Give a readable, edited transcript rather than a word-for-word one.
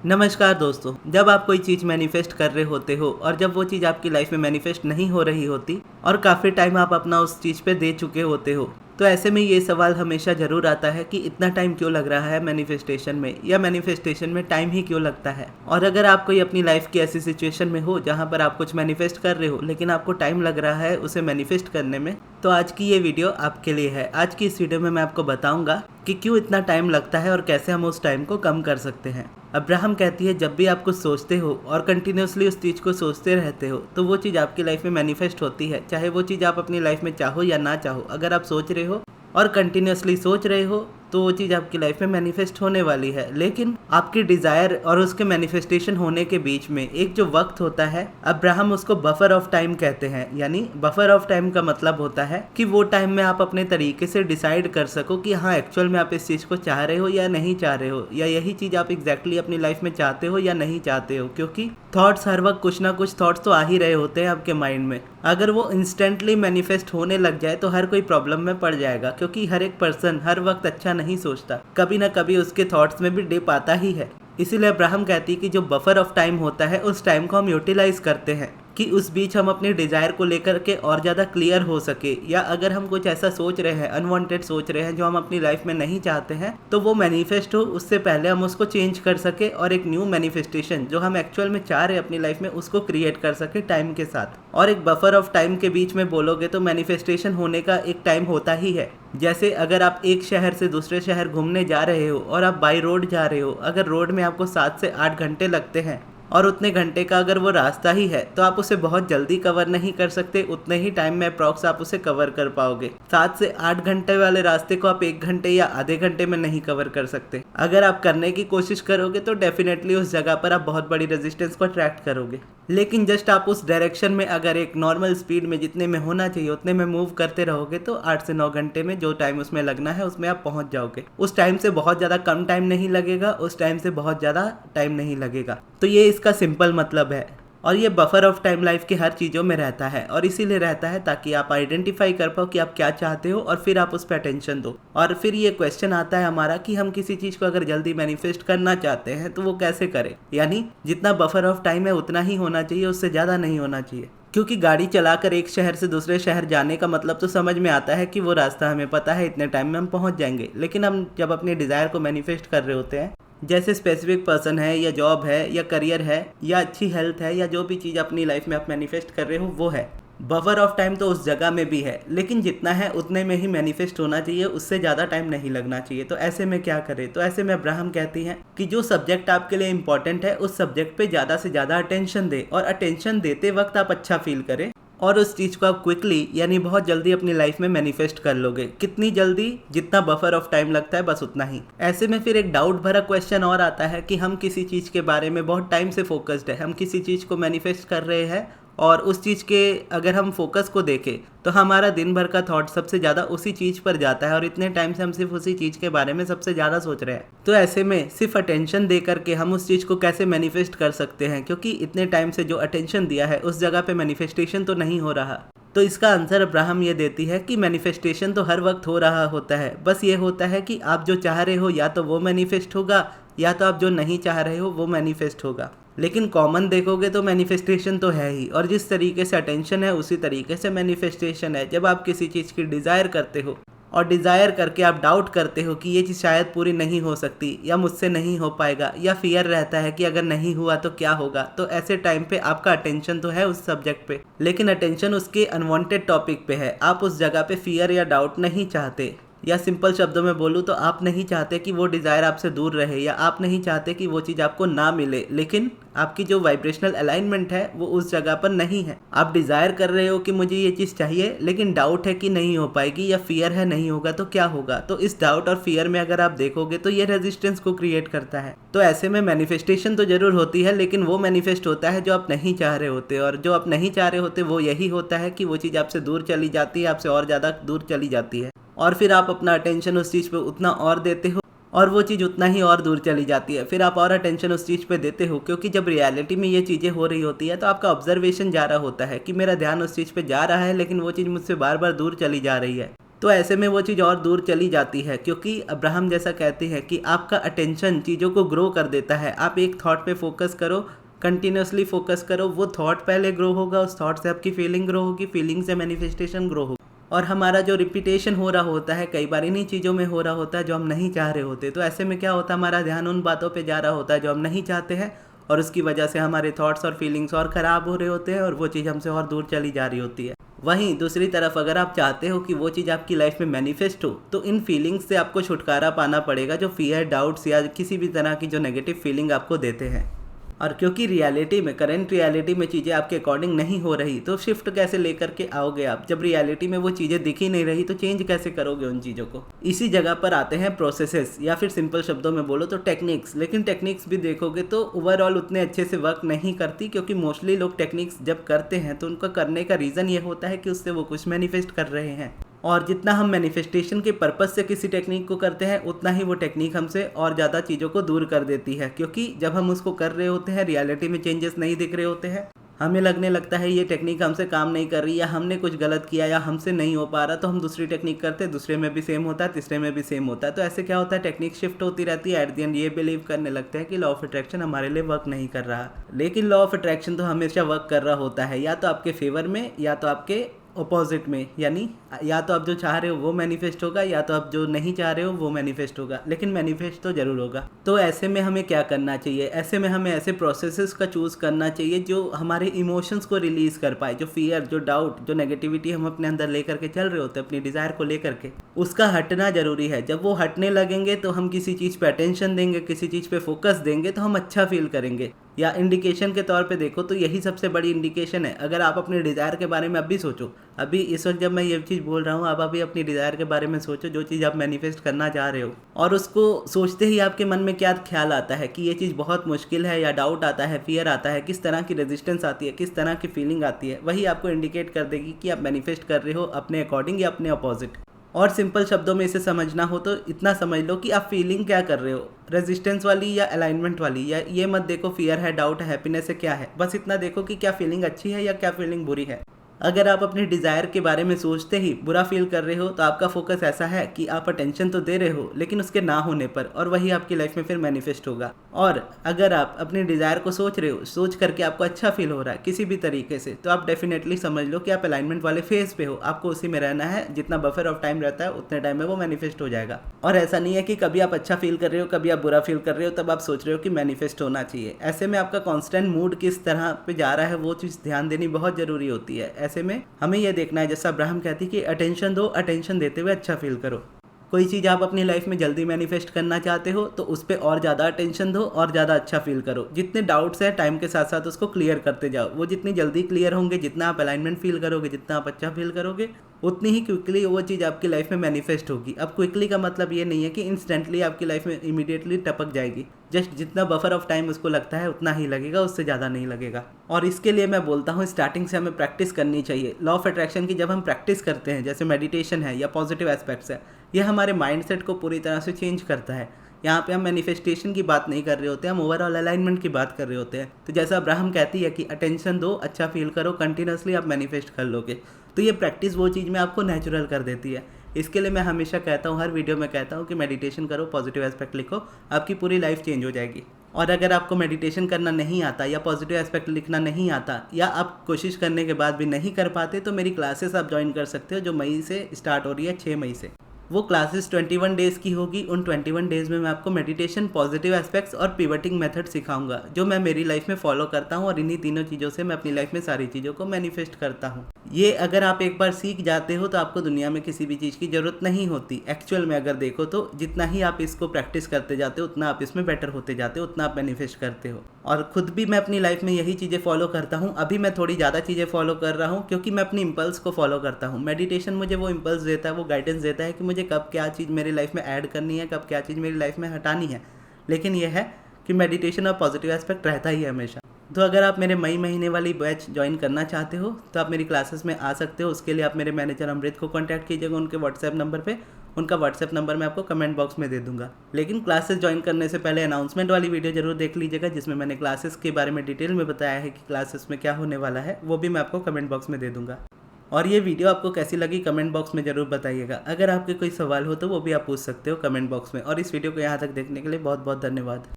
नमस्कार दोस्तों। जब आप कोई चीज़ मैनिफेस्ट कर रहे होते हो और जब वो चीज़ आपकी लाइफ में मैनिफेस्ट नहीं हो रही होती और काफ़ी टाइम आप अपना उस चीज़ पे दे चुके होते हो, तो ऐसे में ये सवाल हमेशा ज़रूर आता है कि इतना टाइम क्यों लग रहा है मैनिफेस्टेशन में, या मैनिफेस्टेशन में टाइम ही क्यों लगता है। और अगर आप कोई अपनी लाइफ की ऐसी सिचुएशन में हो जहाँ पर आप कुछ मैनिफेस्ट कर रहे हो लेकिन आपको टाइम लग रहा है उसे मैनिफेस्ट करने में, तो आज की ये वीडियो आपके लिए है। आज की इस वीडियो में मैं आपको बताऊंगा कि क्यों इतना टाइम लगता है और कैसे हम उस टाइम को कम कर सकते हैं। अब्राहम कहती है, जब भी आप कुछ सोचते हो और कंटिन्यूसली उस चीज़ को सोचते रहते हो तो वो चीज़ आपकी लाइफ में मैनिफेस्ट होती है, चाहे वो चीज़ आप अपनी लाइफ में चाहो या ना चाहो। अगर आप सोच रहे हो और कंटिन्यूसली सोच रहे हो तो वो चीज़ आपकी लाइफ में मैनिफेस्ट होने वाली है। लेकिन आपकी डिज़ायर और उसके मैनिफेस्टेशन होने के बीच में एक जो वक्त होता है, अब्राहम उसको बफर ऑफ टाइम कहते हैं। यानी बफर ऑफ टाइम का मतलब होता है कि वो टाइम में आप अपने तरीके से डिसाइड कर सको कि हाँ, एक्चुअल में आप इस चीज़ को चाह रहे हो या नहीं चाह रहे हो, या यही चीज़ आप एग्जैक्टली अपनी लाइफ में चाहते हो या नहीं चाहते हो। क्योंकि थॉट्स हर वक्त कुछ ना कुछ थॉट्स तो आ ही रहे होते हैं आपके माइंड में। अगर वो इंस्टेंटली मैनिफेस्ट होने लग जाए तो हर कोई प्रॉब्लम में पड़ जाएगा, क्योंकि हर एक पर्सन हर वक्त अच्छा नहीं सोचता, कभी ना कभी उसके थॉट्स में भी डिप आता ही है। इसीलिए अब्राहम कहती है कि जो बफर ऑफ टाइम होता है उस टाइम को हम यूटिलाइज करते हैं कि उस बीच हम अपने डिज़ायर को लेकर के और ज़्यादा क्लियर हो सके, या अगर हम कुछ ऐसा सोच रहे हैं, अनवांटेड सोच रहे हैं जो हम अपनी लाइफ में नहीं चाहते हैं, तो वो मैनिफेस्ट हो उससे पहले हम उसको चेंज कर सके और एक न्यू मैनिफेस्टेशन जो हम एक्चुअल में चाह रहे हैं अपनी लाइफ में उसको क्रिएट कर सके टाइम के साथ। और एक बफर ऑफ टाइम के बीच में बोलोगे तो मैनिफेस्टेशन होने का एक टाइम होता ही है। जैसे अगर आप एक शहर से दूसरे शहर घूमने जा रहे हो और आप बाई रोड जा रहे हो, अगर रोड में आपको 7 से 8 घंटे लगते हैं और उतने घंटे का अगर वो रास्ता ही है तो आप उसे बहुत जल्दी कवर नहीं कर सकते, उतने ही टाइम में अप्रॉक्स आप उसे कवर कर पाओगे। 7 से 8 घंटे वाले रास्ते को आप 1 घंटे या आधे घंटे में नहीं कवर कर सकते। अगर आप करने की कोशिश करोगे तो डेफिनेटली उस जगह पर आप बहुत बड़ी रेजिस्टेंस को अट्रैक्ट करोगे। लेकिन जस्ट आप उस डायरेक्शन में अगर एक नॉर्मल स्पीड में जितने में होना चाहिए उतने में मूव करते रहोगे तो 8 से 9 घंटे में जो टाइम उसमें लगना है उसमें आप पहुंच जाओगे। उस टाइम से बहुत ज़्यादा कम टाइम नहीं लगेगा, उस टाइम से बहुत ज़्यादा टाइम नहीं लगेगा। तो ये इसका सिंपल मतलब है। और ये बफर ऑफ टाइम लाइफ की हर चीज़ों में रहता है, और इसीलिए रहता है ताकि आप आइडेंटिफाई कर पाओ कि आप क्या चाहते हो और फिर आप उस पर अटेंशन दो। और फिर ये क्वेश्चन आता है हमारा कि हम किसी चीज़ को अगर जल्दी मैनिफेस्ट करना चाहते हैं तो वो कैसे करें। यानी जितना बफर ऑफ टाइम है उतना ही होना चाहिए, उससे ज़्यादा नहीं होना चाहिए। क्योंकि गाड़ी चलाकर एक शहर से दूसरे शहर जाने का मतलब तो समझ में आता है कि वो रास्ता हमें पता है, इतने टाइम में हम पहुंच जाएंगे। लेकिन हम जब अपने डिज़ायर को मैनिफेस्ट कर रहे होते हैं, जैसे स्पेसिफिक पर्सन है या जॉब है या करियर है या अच्छी हेल्थ है या जो भी चीज़ अपनी लाइफ में आप मैनिफेस्ट कर रहे हो वो है, बफर ऑफ टाइम तो उस जगह में भी है, लेकिन जितना है उतने में ही मैनिफेस्ट होना चाहिए, उससे ज़्यादा टाइम नहीं लगना चाहिए। तो ऐसे में क्या करें? तो ऐसे में अब्राहम कहती हैं कि जो सब्जेक्ट आपके लिए इंपॉर्टेंट है उस सब्जेक्ट पे ज़्यादा से ज़्यादा अटेंशन दें, और अटेंशन देते वक्त आप अच्छा फील करें और उस चीज़ को आप क्विकली यानी बहुत जल्दी अपनी लाइफ में मैनिफेस्ट कर लोगे। कितनी जल्दी? जितना बफर ऑफ टाइम लगता है बस उतना ही। ऐसे में फिर एक डाउट भरा क्वेश्चन और आता है कि हम किसी चीज़ के बारे में बहुत टाइम से फोकस्ड है, हम किसी चीज़ को मैनिफेस्ट कर रहे हैं और उस चीज़ के अगर हम फोकस को देखें तो हमारा दिन भर का थॉट सबसे ज़्यादा उसी चीज़ पर जाता है और इतने टाइम से हम सिर्फ उसी चीज़ के बारे में सबसे ज़्यादा सोच रहे हैं। तो ऐसे में सिर्फ अटेंशन दे करके हम उस चीज़ को कैसे मैनिफेस्ट कर सकते हैं, क्योंकि इतने टाइम से जो अटेंशन दिया है उस जगह पे मैनिफेस्टेशन तो नहीं हो रहा। तो इसका आंसर अब्राहम ये देती है कि मैनिफेस्टेशन तो हर वक्त हो रहा होता है, बस ये होता है कि आप जो चाह रहे हो या तो वो मैनिफेस्ट होगा या तो आप जो नहीं चाह रहे हो वो मैनिफेस्ट होगा। लेकिन कॉमन देखोगे तो मैनिफेस्टेशन तो है ही, और जिस तरीके से अटेंशन है उसी तरीके से मैनिफेस्टेशन है। जब आप किसी चीज़ की डिज़ायर करते हो और डिज़ायर करके आप डाउट करते हो कि ये चीज़ शायद पूरी नहीं हो सकती या मुझसे नहीं हो पाएगा, या फियर रहता है कि अगर नहीं हुआ तो क्या होगा, तो ऐसे टाइम पे आपका अटेंशन तो है उस सब्जेक्ट पे, लेकिन अटेंशन उसके अनवांटेड टॉपिक पे है। आप उस जगह पे फियर या डाउट नहीं चाहते, या सिंपल शब्दों में बोलूँ तो आप नहीं चाहते कि वो डिज़ायर आपसे दूर रहे, या आप नहीं चाहते कि वो चीज़ आपको ना मिले, लेकिन आपकी जो वाइब्रेशनल अलाइनमेंट है वो उस जगह पर नहीं है। आप डिज़ायर कर रहे हो कि मुझे ये चीज़ चाहिए, लेकिन डाउट है कि नहीं हो पाएगी, या फियर है नहीं होगा तो क्या होगा। तो इस डाउट और फियर में अगर आप देखोगे तो ये रेजिस्टेंस को क्रिएट करता है। तो ऐसे में मैनिफेस्टेशन तो जरूर होती है, लेकिन वो मैनिफेस्ट होता है जो आप नहीं चाह रहे होते, और जो आप नहीं चाह रहे होते वो यही होता है कि वो चीज़ आपसे दूर चली जाती है, आपसे और ज़्यादा दूर चली जाती है, और फिर आप अपना अटेंशन उस चीज़ पे उतना और देते हो और वो चीज़ उतना ही और दूर चली जाती है। फिर आप और अटेंशन उस चीज़ पे देते हो, क्योंकि जब रियलिटी में ये चीज़ें हो रही होती है तो आपका ऑब्जर्वेशन जा रहा होता है कि मेरा ध्यान उस चीज़ पे जा रहा है लेकिन वो चीज़ मुझसे बार बार दूर चली जा रही है। तो ऐसे में वो चीज़ और दूर चली जाती है, क्योंकि अब्राहम जैसा कहते हैं कि आपका अटेंशन चीज़ों को ग्रो कर देता है। आप एक थॉट पे फोकस करो, कंटिन्यूसली फोकस करो, वो थॉट पहले ग्रो होगा, उस थॉट से आपकी फीलिंग ग्रो होगी, फीलिंग से मैनिफेस्टेशन ग्रो होगी। और हमारा जो रिपीटेशन हो रहा होता है, कई बार इन्हीं चीज़ों में हो रहा होता है जो हम नहीं चाह रहे होते। तो ऐसे में क्या होता है, हमारा ध्यान उन बातों पे जा रहा होता है जो हम नहीं चाहते हैं, और उसकी वजह से हमारे थॉट्स और फीलिंग्स और ख़राब हो रहे होते हैं और वो चीज़ हमसे और दूर चली जा रही होती है। वहीं दूसरी तरफ अगर आप चाहते हो कि वो चीज़ आपकी लाइफ में मैनिफेस्ट हो, तो इन फीलिंग्स से आपको छुटकारा पाना पड़ेगा जो फियर, डाउट्स या किसी भी तरह की जो नेगेटिव फीलिंग आपको देते हैं। और क्योंकि रियलिटी में, करंट रियलिटी में चीज़ें आपके अकॉर्डिंग नहीं हो रही, तो शिफ्ट कैसे लेकर के आओगे आप? जब रियलिटी में वो चीज़ें दिख ही नहीं रही तो चेंज कैसे करोगे उन चीज़ों को? इसी जगह पर आते हैं प्रोसेसेस, या फिर सिंपल शब्दों में बोलो तो टेक्निक्स। लेकिन टेक्निक्स भी देखोगे तो ओवरऑल उतने अच्छे से वर्क नहीं करती, क्योंकि मोस्टली लोग टेक्निक्स जब करते हैं तो उनका करने का रीज़न ये होता है कि उससे वो कुछ मैनिफेस्ट कर रहे हैं। और जितना हम मैनिफेस्टेशन के पर्पस से किसी टेक्निक को करते हैं, उतना ही वो टेक्निक हमसे और ज़्यादा चीज़ों को दूर कर देती है। क्योंकि जब हम उसको कर रहे होते हैं, रियलिटी में चेंजेस नहीं दिख रहे होते हैं, हमें लगने लगता है ये टेक्निक हमसे काम नहीं कर रही, या हमने कुछ गलत किया, या हमसे नहीं हो पा रहा, तो हम दूसरी टेक्निक करते हैं, दूसरे में भी सेम होता है, तीसरे में भी सेम होता है। तो ऐसे क्या होता है, टेक्निक शिफ्ट होती रहती है। एट द एंड ये बिलीव करने लगते हैं कि लॉ ऑफ अट्रैक्शन हमारे लिए वर्क नहीं कर रहा। लेकिन लॉ ऑफ अट्रैक्शन तो हमेशा वर्क कर रहा होता है, या तो आपके फेवर में या तो आपके अपोजिट में। यानी या तो आप जो चाह रहे हो वो मैनिफेस्ट होगा, या तो आप जो नहीं चाह रहे हो वो मैनिफेस्ट होगा, लेकिन मैनिफेस्ट तो जरूर होगा। तो ऐसे में हमें क्या करना चाहिए? ऐसे में हमें ऐसे प्रोसेसेस का चूज़ करना चाहिए जो हमारे इमोशंस को रिलीज़ कर पाए। जो फियर, जो डाउट, जो नेगेटिविटी हम अपने अंदर लेकर के चल रहे होते हैं अपनी डिज़ायर को लेकर के, उसका हटना ज़रूरी है। जब वो हटने लगेंगे तो हम किसी चीज़ पे अटेंशन देंगे, किसी चीज़ पे फोकस देंगे, तो हम अच्छा फील करेंगे। या इंडिकेशन के तौर पे देखो तो यही सबसे बड़ी इंडिकेशन है। अगर आप अपने डिज़ायर के बारे में अभी सोचो, अभी इस वक्त जब मैं ये चीज़ बोल रहा हूँ, आप अभी अपनी डिज़ायर के बारे में सोचो, जो चीज़ आप मैनिफेस्ट करना चाह रहे हो, और उसको सोचते ही आपके मन में क्या ख्याल आता है कि ये चीज़ बहुत मुश्किल है, या डाउट आता है, फियर आता है, किस तरह की रेजिस्टेंस आती है, किस तरह की फीलिंग आती है, वही आपको इंडिकेट कर देगी कि आप मैनिफेस्ट कर रहे हो अपने अकॉर्डिंग या अपने अपोजिट। और सिंपल शब्दों में इसे समझना हो तो इतना समझ लो कि आप फीलिंग क्या कर रहे हो, रेजिस्टेंस वाली या अलाइनमेंट वाली। या ये मत देखो फियर है, डाउट है, हैप्पीनेस है, क्या है। बस इतना देखो कि क्या फीलिंग अच्छी है या क्या फीलिंग बुरी है। अगर आप अपने डिज़ायर के बारे में सोचते ही बुरा फील कर रहे हो, तो आपका फोकस ऐसा है कि आप अटेंशन तो दे रहे हो लेकिन उसके ना होने पर, और वही आपकी लाइफ में फिर मैनिफेस्ट होगा। और अगर आप अपने डिज़ायर को सोच रहे हो, सोच करके आपको अच्छा फील हो रहा है किसी भी तरीके से, तो आप डेफिनेटली समझ लो कि आप अलाइनमेंट वाले फेज पे हो। आपको उसी में रहना है, जितना बफर ऑफ टाइम रहता है उतने टाइम में वो मैनिफेस्ट हो जाएगा। और ऐसा नहीं है कि कभी आप अच्छा फील कर रहे हो, कभी आप बुरा फील कर रहे हो, तब आप सोच रहे हो कि मैनिफेस्ट होना चाहिए। ऐसे में आपका कॉन्स्टेंट मूड किस तरह पे जा रहा है, वो चीज़ ध्यान देनी बहुत ज़रूरी होती है। ऐसे में हमें यह देखना है, जैसा अब्राहम कहती कि अटेंशन दो, अटेंशन देते हुए अच्छा फील करो। कोई चीज़ आप अपनी लाइफ में जल्दी मैनिफेस्ट करना चाहते हो तो उस पर और ज़्यादा अटेंशन दो और ज़्यादा अच्छा फील करो। जितने डाउट्स हैं टाइम के साथ साथ उसको क्लियर करते जाओ। वो जितनी जल्दी क्लियर होंगे, जितना आप अलाइनमेंट फील करोगे, जितना आप अच्छा फील करोगे, उतनी ही क्विकली वो चीज़ आपकी लाइफ में मैनिफेस्ट होगी। अब क्विकली का मतलब ये नहीं है कि इंस्टेंटली आपकी लाइफ में इमीडिएटली टपक जाएगी। जस्ट जितना बफर ऑफ टाइम उसको लगता है उतना ही लगेगा, उससे ज़्यादा नहीं लगेगा। और इसके लिए मैं बोलता हूँ स्टार्टिंग से हमें प्रैक्टिस करनी चाहिए। लॉ ऑफ अट्रैक्शन की जब हम प्रैक्टिस करते हैं, जैसे मेडिटेशन है या पॉजिटिव एस्पेक्ट्स है, यह हमारे माइंडसेट को पूरी तरह से चेंज करता है। यहाँ पे हम मैनिफेस्टेशन की बात नहीं कर रहे होते, हम ओवरऑल अलाइनमेंट की बात कर रहे होते हैं। तो जैसा अब्राहम कहती है कि अटेंशन दो, अच्छा फील करो, कंटिन्यूसली आप मैनिफेस्ट कर लोगे। तो ये प्रैक्टिस वो चीज़ में आपको नेचुरल कर देती है। इसके लिए मैं हमेशा कहता हूँ, हर वीडियो में कहता हूँ कि मेडिटेशन करो, पॉजिटिव एस्पेक्ट लिखो, आपकी पूरी लाइफ चेंज हो जाएगी। और अगर आपको मेडिटेशन करना नहीं आता या पॉजिटिव एस्पेक्ट लिखना नहीं आता, या आप कोशिश करने के बाद भी नहीं कर पाते, तो मेरी क्लासेस आप ज्वाइन कर सकते हो जो मई से स्टार्ट हो रही है, 6 मई से। वो क्लासेस 21 डेज़ की होगी। उन 21 डेज़ में मैं आपको मेडिटेशन, पॉजिटिव एस्पेक्ट्स और पिवटिंग मेथड सिखाऊंगा, जो मैं मेरी लाइफ में फॉलो करता हूँ, और इन्हीं तीनों चीज़ों से मैं अपनी लाइफ में सारी चीज़ों को मैनिफेस्ट करता हूँ। ये अगर आप एक बार सीख जाते हो तो आपको दुनिया में किसी भी चीज़ की ज़रूरत नहीं होती। एक्चुअल में अगर देखो तो जितना ही आप इसको प्रैक्टिस करते जाते हो, उतना आप इसमें बेटर होते जाते हो, उतना आप मैनिफेस्ट करते हो। और खुद भी मैं अपनी लाइफ में यही चीज़ें फॉलो करता हूँ। अभी मैं थोड़ी ज़्यादा चीज़ें फॉलो कर रहा हूँ, क्योंकि मैं अपनी इम्पल्स को फॉलो करता हूँ। मेडिटेशन मुझे वो इम्पल्स देता है, वो गाइडेंस देता है कि मुझे कब क्या चीज़ मेरी लाइफ में ऐड करनी है, कब क्या चीज़ मेरी लाइफ में हटानी है। लेकिन यह है कि मेडिटेशन और पॉजिटिव एस्पेक्ट रहता ही है हमेशा। तो अगर आप मेरे मई महीने वाली बैच ज्वाइन करना चाहते हो तो आप मेरी क्लासेस में आ सकते हो। उसके लिए आप मेरे मैनेजर अमृत को कांटेक्ट कीजिएगा उनके व्हाट्सएप नंबर पे। उनका व्हाट्सएप नंबर मैं आपको कमेंट बॉक्स में दे दूंगा। लेकिन क्लासेस ज्वाइन करने से पहले अनाउंसमेंट वाली वीडियो जरूर देख लीजिएगा, जिसमें मैंने क्लासेस के बारे में डिटेल में बताया है कि क्लासेस में क्या होने वाला है। वो भी मैं आपको कमेंट बॉक्स में दे दूंगा। और ये वीडियो आपको कैसी लगी कमेंट बॉक्स में ज़रूर बताइएगा। अगर आपके कोई सवाल हो तो वो भी आप पूछ सकते हो कमेंट बॉक्स में। और इस वीडियो को यहाँ तक देखने के लिए बहुत बहुत धन्यवाद।